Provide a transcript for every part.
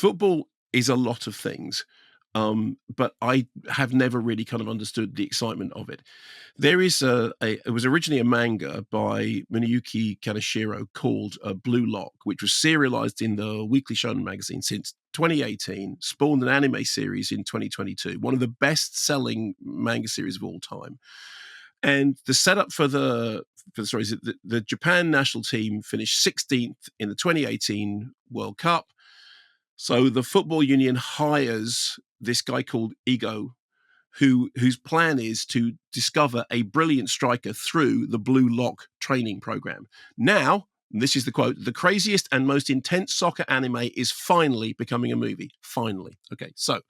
football is a lot of things, but I have never really kind of understood the excitement of it. There is it was originally a manga by Minuyuki Kaneshiro called Blue Lock, which was serialized in the Weekly Shonen magazine since 2018, spawned an anime series in 2022, one of the best-selling manga series of all time. And the setup for the story is that the Japan national team finished 16th in the 2018 World Cup. So the football union hires this guy called Ego, whose plan is to discover a brilliant striker through the Blue Lock training program. Now, this is the quote, the craziest and most intense soccer anime is finally becoming a movie. Finally. Okay, so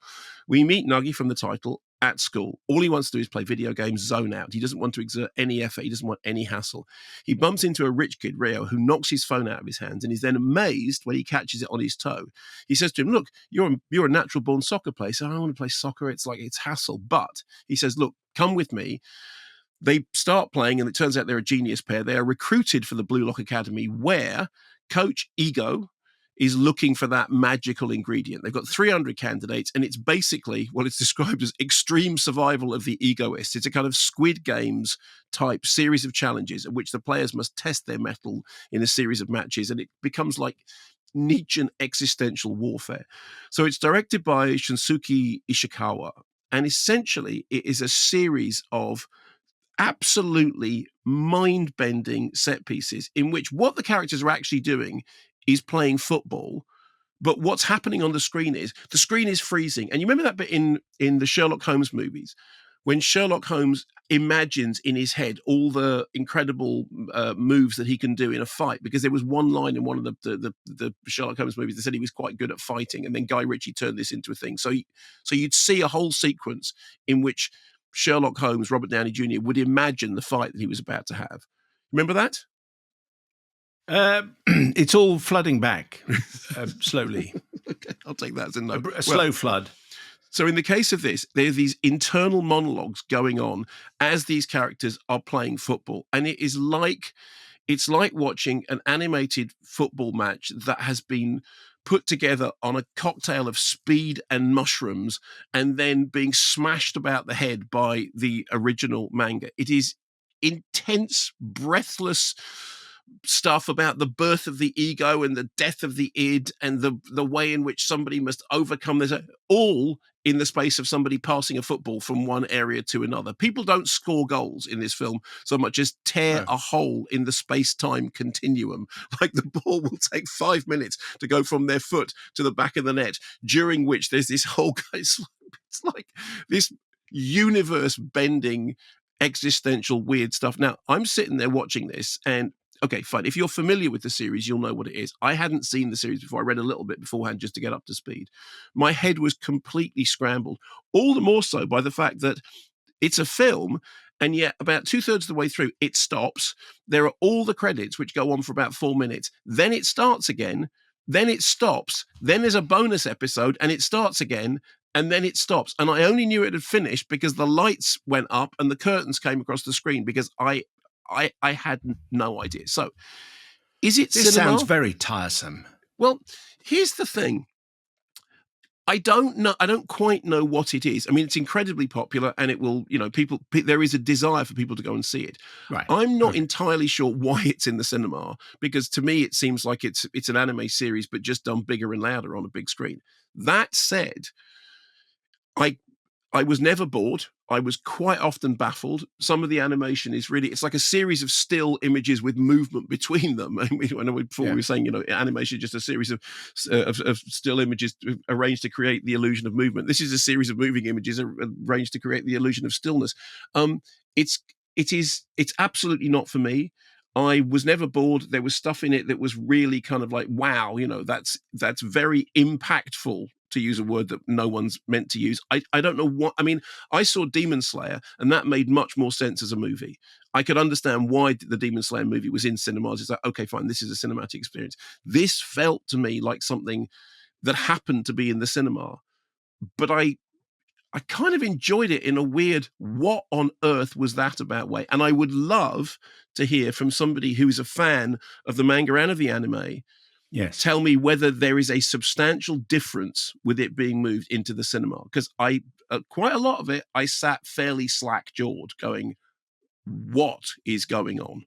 we meet Nagi from the title at school. All he wants to do is play video games, zone out. He doesn't want to exert any effort. He doesn't want any hassle. He bumps into a rich kid, Ryo, who knocks his phone out of his hands and is then amazed when he catches it on his toe. He says to him, look, you're a natural born soccer player, so I don't want to play soccer. It's hassle. But he says, look, come with me. They start playing, and it turns out they're a genius pair. They are recruited for the Blue Lock Academy, where Coach Ego is looking for that magical ingredient. They've got 300 candidates, and it's basically what it's described as extreme survival of the egoist. It's a kind of Squid Games type series of challenges in which the players must test their mettle in a series of matches, and it becomes like Nietzschean existential warfare. So it's directed by Shunsuke Ishikawa, and essentially it is a series of absolutely mind-bending set pieces in which what the characters are actually doing is playing football, but what's happening on the screen is freezing. And you remember that bit in the Sherlock Holmes movies when Sherlock Holmes imagines in his head all the incredible moves that he can do in a fight, because there was one line in one of the Sherlock Holmes movies that said he was quite good at fighting, and then Guy Ritchie turned this into a thing. So you'd see a whole sequence in which Sherlock Holmes, Robert Downey Jr., would imagine the fight that he was about to have. Remember that? It's all flooding back slowly. Okay, I'll take that as a no. A slow flood. So in the case of this, there are these internal monologues going on as these characters are playing football. And it's like watching an animated football match that has been put together on a cocktail of speed and mushrooms and then being smashed about the head by the original manga. It is intense, breathless stuff about the birth of the ego and the death of the id and the way in which somebody must overcome this, all in the space of somebody passing a football from one area to another. People don't score goals in this film so much as tear a hole in the space-time continuum. Like the ball will take 5 minutes to go from their foot to the back of the net, during which there's this whole, it's like this universe-bending existential weird stuff. Now, I'm sitting there watching this and okay, fine. If you're familiar with the series, you'll know what it is. I hadn't seen the series before. I read a little bit beforehand just to get up to speed. My head was completely scrambled, all the more so by the fact that it's a film, and yet about 2/3 of the way through, it stops. There are all the credits, which go on for about 4 minutes. Then it starts again. Then it stops. Then there's a bonus episode, and it starts again. And then it stops. And I only knew it had finished because the lights went up and the curtains came across the screen, because I had no idea. So, is it This cinema? sounds very tiresome. Well, here's the thing. I don't know. I don't quite know what it is. I mean, it's incredibly popular, and it will, there is a desire for people to go and see it. Right. I'm not entirely sure why it's in the cinema, because to me it seems like it's an anime series, but just done bigger and louder on a big screen. That said, I was never bored. I was quite often baffled. Some of the animation is really, it's like a series of still images with movement between them. I know before we were saying, animation is just a series of still images arranged to create the illusion of movement. This is a series of moving images arranged to create the illusion of stillness. It's absolutely not for me. I was never bored. There was stuff in it that was really kind of like, wow, that's very impactful, to use a word that no one's meant to use. I don't know what, I mean, I saw Demon Slayer, and that made much more sense as a movie. I could understand why the Demon Slayer movie was in cinemas. It's like, okay, fine, this is a cinematic experience. This felt to me like something that happened to be in the cinema, but I kind of enjoyed it in a weird, what on earth was that about way? And I would love to hear from somebody who is a fan of the manga and of the anime, Yes. Tell me whether there is a substantial difference with it being moved into the cinema, because quite a lot of it, I sat fairly slack-jawed going, "What is going on?"